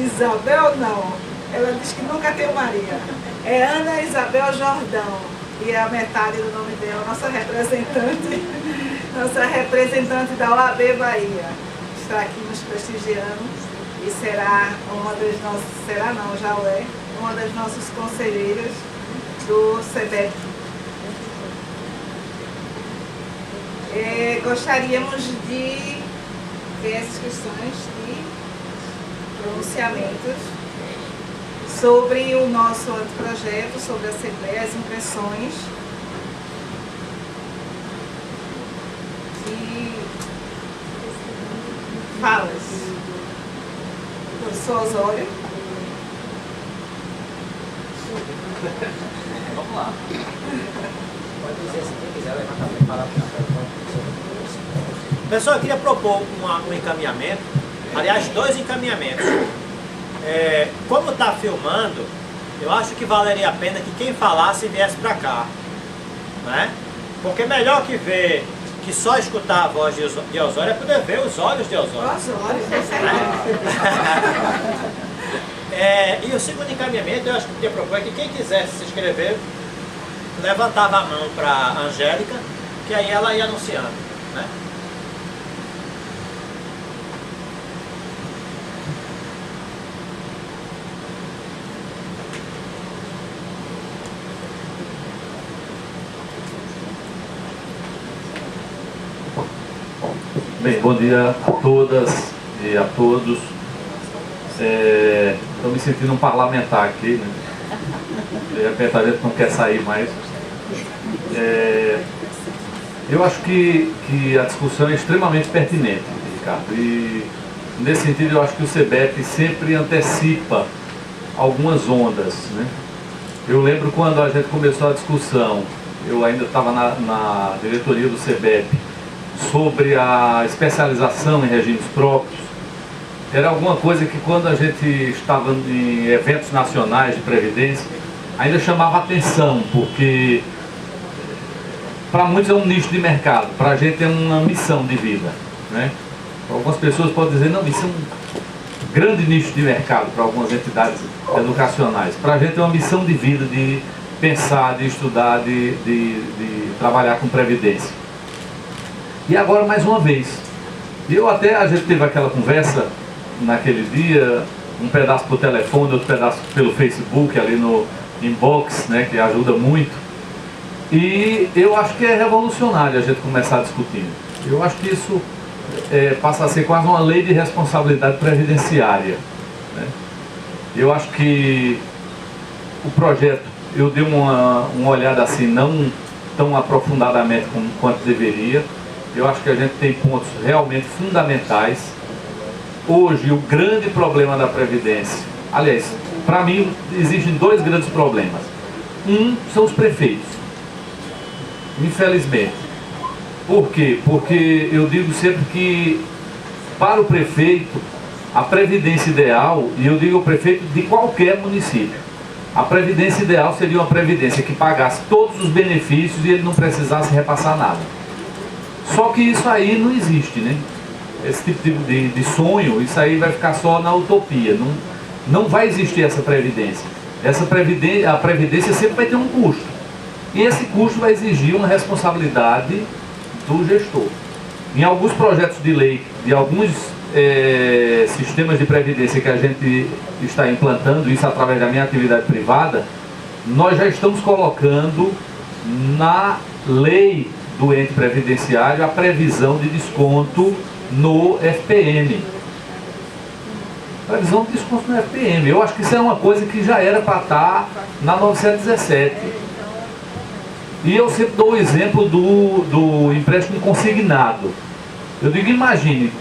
Isabel, não. Ela diz que nunca tem Maria. É Ana Isabel Jordão. E é a metade do nome dela, nossa representante da OAB Bahia. Está aqui nos prestigiando e será uma das nossas conselheiras do CEBEP. Gostaríamos de ver as inscrições de pronunciamentos sobre o nosso anteprojeto, sobre a Assembleia, as impressões. E falas. Professor Osório. Vamos lá. Pode dizer, se quem quiser levantar para falar. Pessoal, eu queria propor um encaminhamento, aliás, 2 encaminhamentos. Como está filmando, eu acho que valeria a pena que quem falasse viesse para cá, né? Porque melhor que ver, que só escutar a voz de Osório é poder ver os olhos de Osório. Osório, E o segundo encaminhamento, eu acho que eu queria propor que quem quisesse se inscrever, levantava a mão para a Angélica, que aí ela ia anunciando, né? Bem, bom dia a todas e a todos. Estou me sentindo um parlamentar aqui, né? De repente a gente não quer sair mais. Eu acho que a discussão é extremamente pertinente, Ricardo. E nesse sentido eu acho que o CEBEP sempre antecipa algumas ondas, né? Eu lembro quando a gente começou a discussão, eu ainda estava na diretoria do CEBEP, sobre a especialização em regimes próprios. Era alguma coisa que quando a gente estava em eventos nacionais de previdência, ainda chamava atenção, porque para muitos é um nicho de mercado, para a gente é uma missão de vida, né? Algumas pessoas podem dizer, não, isso é um grande nicho de mercado para algumas entidades educacionais. Para a gente é uma missão de vida, de pensar, de estudar, de trabalhar com previdência. E agora mais uma vez, a gente teve aquela conversa naquele dia, um pedaço por telefone, outro pedaço pelo Facebook, ali no inbox, né, que ajuda muito. E eu acho que é revolucionário a gente começar a discutir. Eu acho que isso passa a ser quase uma lei de responsabilidade previdenciária, né? Eu acho que o projeto, eu dei uma olhada assim, não tão aprofundadamente quanto deveria. Eu acho que a gente tem pontos realmente fundamentais. Hoje, o grande problema da Previdência, aliás, para mim, existem 2 grandes problemas. Um são os prefeitos, infelizmente. Por quê? Porque eu digo sempre que, para o prefeito, a Previdência ideal, e eu digo o prefeito de qualquer município, a Previdência ideal seria uma Previdência que pagasse todos os benefícios e ele não precisasse repassar nada. Só que isso aí não existe, né? Esse tipo de sonho, isso aí vai ficar só na utopia. Não vai existir essa previdência. A previdência sempre vai ter um custo. E esse custo vai exigir uma responsabilidade do gestor. Em alguns projetos de lei, de alguns sistemas de previdência que a gente está implantando, isso através da minha atividade privada, nós já estamos colocando na lei do ente previdenciário a previsão de desconto no FPM. Previsão de desconto no FPM. Eu acho que isso é uma coisa que já era para estar na 917. E eu sempre dou o exemplo do empréstimo consignado. Eu digo, imagine,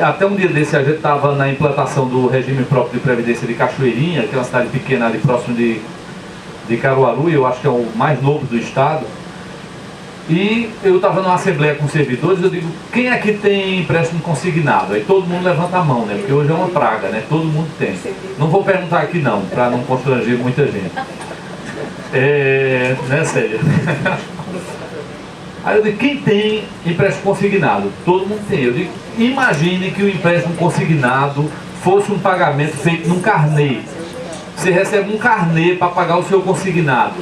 até um dia desse a gente estava na implantação do regime próprio de previdência de Cachoeirinha, que é uma cidade pequena ali próximo de Caruaru, e eu acho que é o mais novo do estado. E eu estava numa assembleia com servidores, eu digo, quem aqui tem empréstimo consignado? Aí todo mundo levanta a mão, né? Porque hoje é uma praga, né? Todo mundo tem. Não vou perguntar aqui não, para não constranger muita gente. Né, Célia? Aí eu digo, quem tem empréstimo consignado? Todo mundo tem. Eu digo, imagine que o empréstimo consignado fosse um pagamento feito num carnê. Você recebe um carnê para pagar o seu consignado.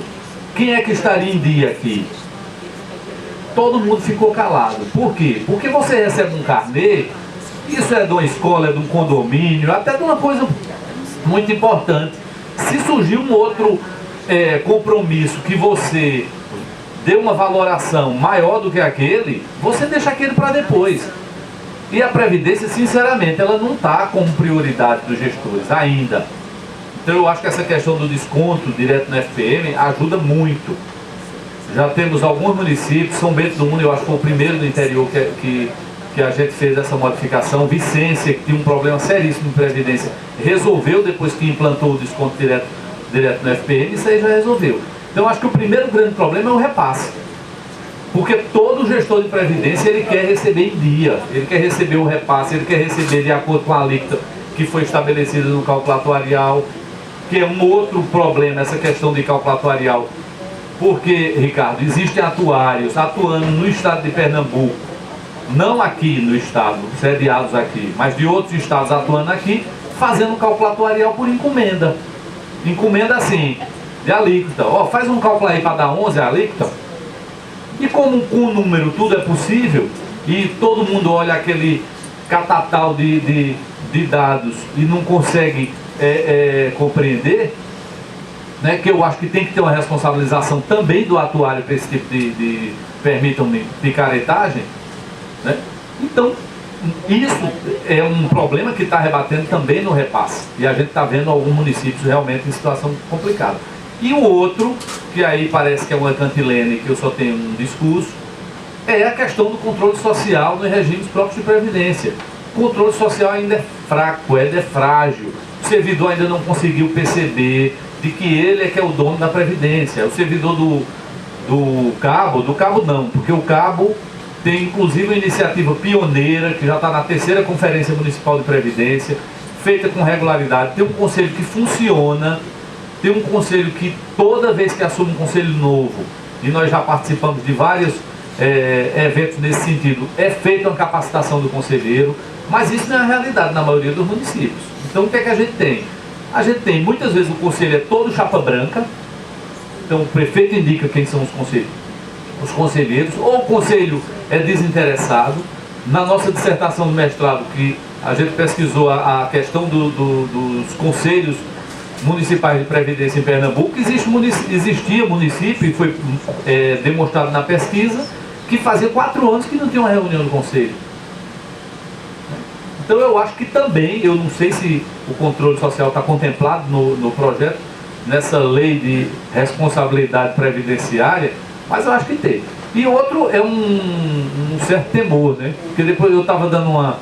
Quem é que estaria em dia aqui? Todo mundo ficou calado. Por quê? Porque você recebe um carnê, isso é de uma escola, é de um condomínio, até de uma coisa muito importante. Se surgir um outro compromisso que você dê uma valoração maior do que aquele, você deixa aquele para depois. E a Previdência, sinceramente, ela não está como prioridade dos gestores ainda. Então eu acho que essa questão do desconto direto no FPM ajuda muito. Já temos alguns municípios, São Bento do Una, eu acho que foi o primeiro do interior que a gente fez essa modificação. Vicência, que tinha um problema seríssimo em Previdência, resolveu depois que implantou o desconto direto no FPM, isso aí já resolveu. Então eu acho que o primeiro grande problema é o repasse. Porque todo gestor de Previdência, ele quer receber em dia, ele quer receber o repasse, ele quer receber de acordo com a alíquota que foi estabelecida no cálculo atuarial, que é um outro problema, essa questão de cálculo atuarial. Porque, Ricardo, existem atuários atuando no estado de Pernambuco, não aqui no estado, sediados aqui, mas de outros estados atuando aqui, fazendo cálculo atuarial por encomenda. Encomenda assim, de alíquota. Ó, faz um cálculo aí para dar 11 a alíquota. E como com o número tudo é possível, e todo mundo olha aquele catatal de dados e não consegue compreender, né, que eu acho que tem que ter uma responsabilização também do atuário para esse tipo de permitam-me, picaretagem, né? Então, isso é um problema que está rebatendo também no repasse. E a gente está vendo alguns municípios realmente em situação complicada. E o outro, que aí parece que é uma cantilene, que eu só tenho um discurso, é a questão do controle social nos regimes próprios de previdência. O controle social ainda é fraco, ainda é frágil. O servidor ainda não conseguiu perceber de que ele é que é o dono da previdência. O servidor do cabo não, porque o cabo tem inclusive uma iniciativa pioneira, que já está na 3ª Conferência Municipal de Previdência, feita com regularidade, tem um conselho que funciona, tem um conselho que toda vez que assume um conselho novo, e nós já participamos de vários eventos nesse sentido, é feita uma capacitação do conselheiro, mas isso não é a realidade na maioria dos municípios. Então o que é que a gente tem? A gente tem, muitas vezes o conselho é todo chapa branca, então o prefeito indica quem são os conselheiros, ou o conselho é desinteressado. Na nossa dissertação do mestrado, que a gente pesquisou a questão dos conselhos municipais de previdência em Pernambuco, existia município, e foi demonstrado na pesquisa, que fazia 4 anos que não tinha uma reunião do conselho. Então eu acho que também, eu não sei se o controle social está contemplado no projeto, nessa lei de responsabilidade previdenciária, mas eu acho que tem. E outro é um certo temor, né? Porque depois eu estava dando uma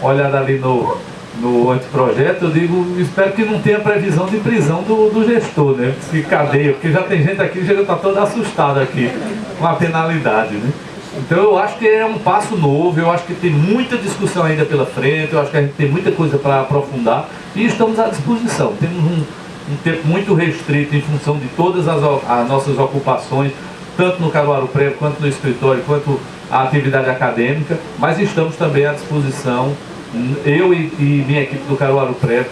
olhada ali no anteprojeto, eu digo, espero que não tenha previsão de prisão do gestor, né? De cadeia, porque já tem gente aqui que já está toda assustada aqui com a penalidade, né? Então eu acho que é um passo novo, eu acho que tem muita discussão ainda pela frente, eu acho que a gente tem muita coisa para aprofundar e estamos à disposição. Temos um tempo muito restrito em função de todas as nossas ocupações, tanto no Caruaru Prévio, quanto no escritório, quanto a atividade acadêmica, mas estamos também à disposição, eu e minha equipe do Caruaru Prévio,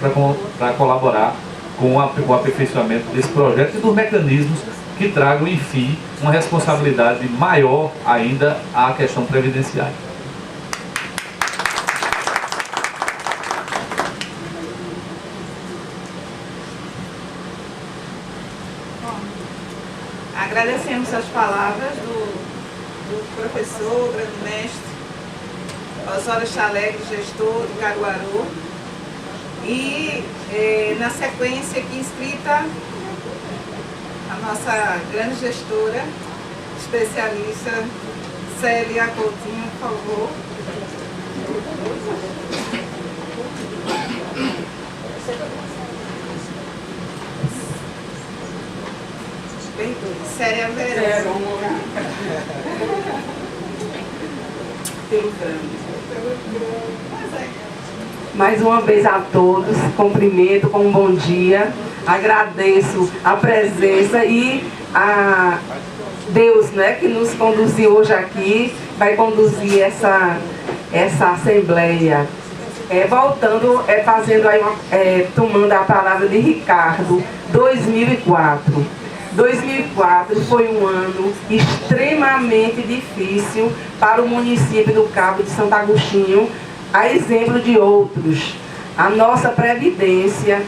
para colaborar com o aperfeiçoamento desse projeto e dos mecanismos que tragam, enfim, uma responsabilidade maior ainda à questão previdenciária. Agradecemos as palavras do professor, grande mestre Osório Chalegre, gestor do Caruaru. E na sequência aqui inscrita a nossa grande gestora, especialista Célia Coutinho, por favor. Célia Verão. Mais uma vez a todos, cumprimento com um bom dia, agradeço a presença e a Deus, né, que nos conduziu hoje aqui, vai conduzir essa assembleia. Fazendo aí tomando a palavra de Ricardo, 2004. 2004 foi um ano extremamente difícil para o município do Cabo de Santo Agostinho, a exemplo de outros. A nossa previdência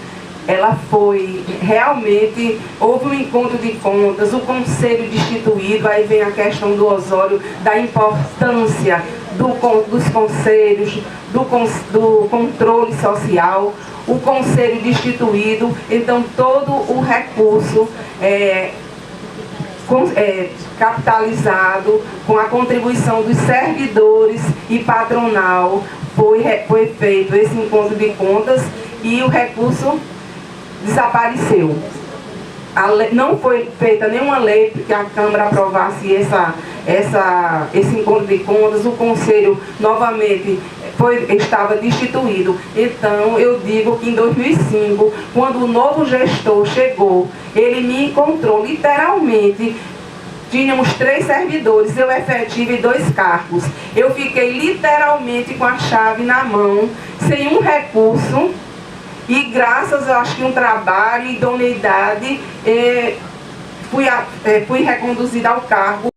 ela foi realmente, houve um encontro de contas, o conselho destituído, aí vem a questão do Osório, da importância dos conselhos, do controle social, o conselho destituído, então todo o recurso capitalizado com a contribuição dos servidores e patronal, foi feito esse encontro de contas e o recurso desapareceu. Não foi feita nenhuma lei para que a Câmara aprovasse esse encontro de contas, o Conselho novamente estava destituído. Então, eu digo que em 2005, quando o novo gestor chegou, ele me encontrou literalmente. Tínhamos 3 servidores, eu efetivo e 2 cargos. Eu fiquei literalmente com a chave na mão, sem um recurso, e graças, eu acho que um trabalho e idoneidade, fui reconduzida ao cargo.